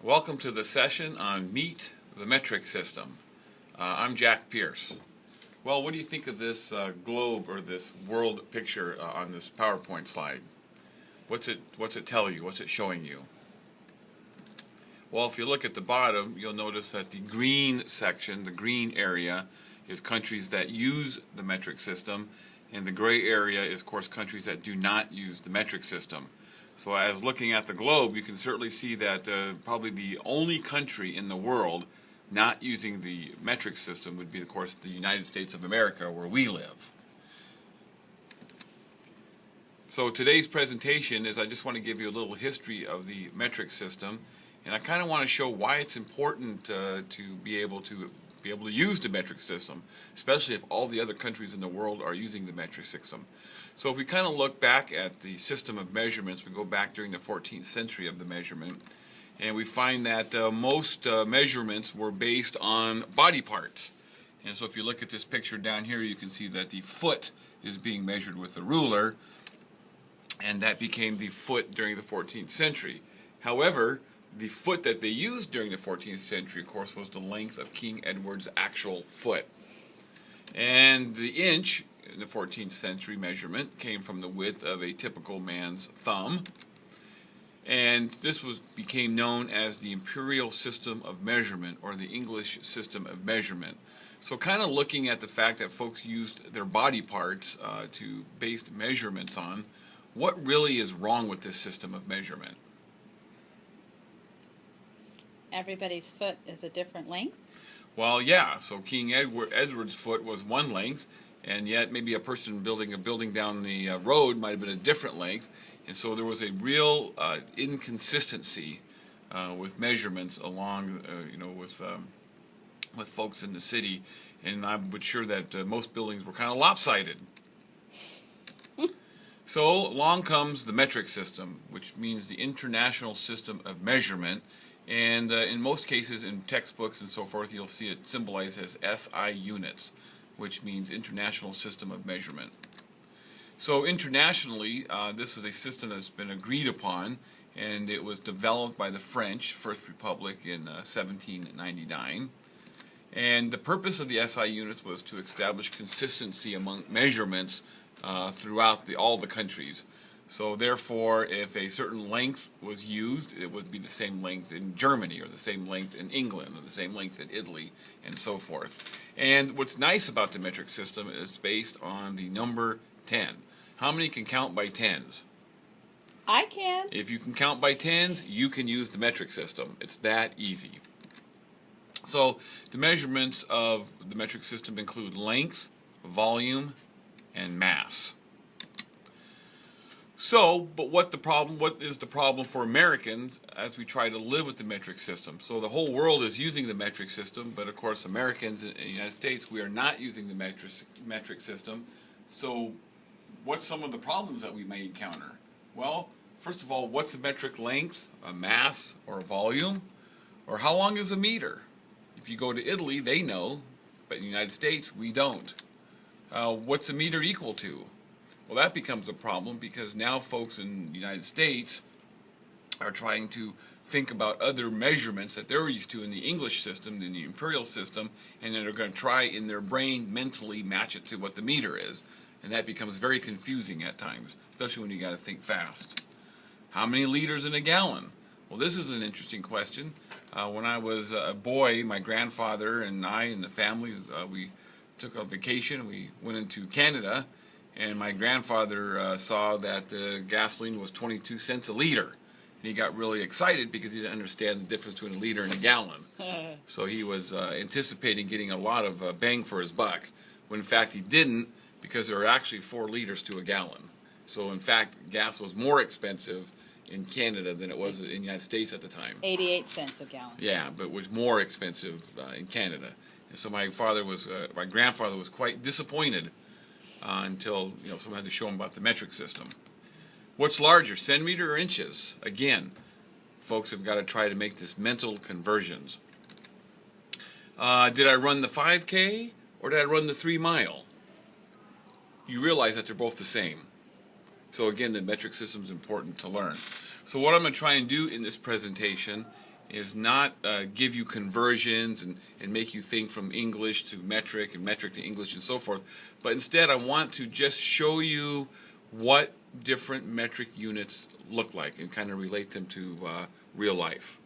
Welcome to the session on Meet the Metric System. I'm Jack Pierce. Well, what do you think of this globe or this world picture on this PowerPoint slide? What's it tell you? What's it showing you? Well, if you look at the bottom, you'll notice that the green section, the green area, is countries that use the metric system, and the gray area is, of course, countries that do not use the metric system. So as looking at the globe, you can certainly see that probably the only country in the world not using the metric system would be, of course, the United States of America, where we live. So today's presentation is I just want to give you a little history of the metric system, and I kind of want to show why it's important to be able to use the metric system, especially if all the other countries in the world are using the metric system. So if we kind of look back at the system of measurements, we go back during the 14th century of the measurement, and we find that most measurements were based on body parts. And so if you look at this picture down here, you can see that the foot is being measured with a ruler, and that became the foot during the 14th century. However, the foot that they used during the 14th century, of course, was the length of King Edward's actual foot. And the inch in the 14th century measurement came from the width of a typical man's thumb. And this became known as the imperial system of measurement, or the English system of measurement. So kind of looking at the fact that folks used their body parts to base measurements on, what really is wrong with this system of measurement? Everybody's foot is a different length? Well, yeah. So King Edward's foot was one length, and yet maybe a person building a building down the road might have been a different length. And so there was a real inconsistency with measurements along, with folks in the city. And I'm sure that most buildings were kind of lopsided. So along comes the metric system, which means the international system of measurement. And in most cases, in textbooks and so forth, you'll see it symbolized as SI units, which means International System of Measurement. So internationally, this is a system that's been agreed upon, and it was developed by the French First Republic in 1799. And the purpose of the SI units was to establish consistency among measurements throughout all the countries. So therefore, if a certain length was used, it would be the same length in Germany, or the same length in England, or the same length in Italy, and so forth. And what's nice about the metric system is it's based on the number 10. How many can count by tens? I can. If you can count by tens, you can use the metric system. It's that easy. So the measurements of the metric system include length, volume, and mass. So, but what is the problem for Americans as we try to live with the metric system? So the whole world is using the metric system, but of course Americans in the United States, we are not using the metric system. So what's some of the problems that we may encounter? Well, first of all, what's a metric length, a mass, or a volume? Or how long is a meter? If you go to Italy, they know, but in the United States, we don't. What's a meter equal to? Well, that becomes a problem because now folks in the United States are trying to think about other measurements that they're used to in the English system, in the imperial system, and then they're going to try in their brain mentally match it to what the meter is. And that becomes very confusing at times, especially when you got to think fast. How many liters in a gallon? Well, this is an interesting question. When I was a boy, my grandfather and I and the family, we took a vacation. We went into Canada. And my grandfather saw that gasoline was 22 cents a liter. And he got really excited because he didn't understand the difference between a liter and a gallon. So he was anticipating getting a lot of bang for his buck, when in fact he didn't, because there are actually 4 liters to a gallon. So in fact, gas was more expensive in Canada than it was in the United States at the time. 88 cents a gallon. Yeah, but it was more expensive in Canada. And so my grandfather was quite disappointed until someone had to show him about the metric system. What's larger, centimeter or inches? Again, folks have got to try to make this mental conversions. Did I run the 5K or did I run the 3 mile? You realize that they're both the same. So again, the metric system is important to learn. So what I'm going to try and do in this presentation is not give you conversions and make you think from English to metric and metric to English and so forth, but instead I want to just show you what different metric units look like and kind of relate them to real life.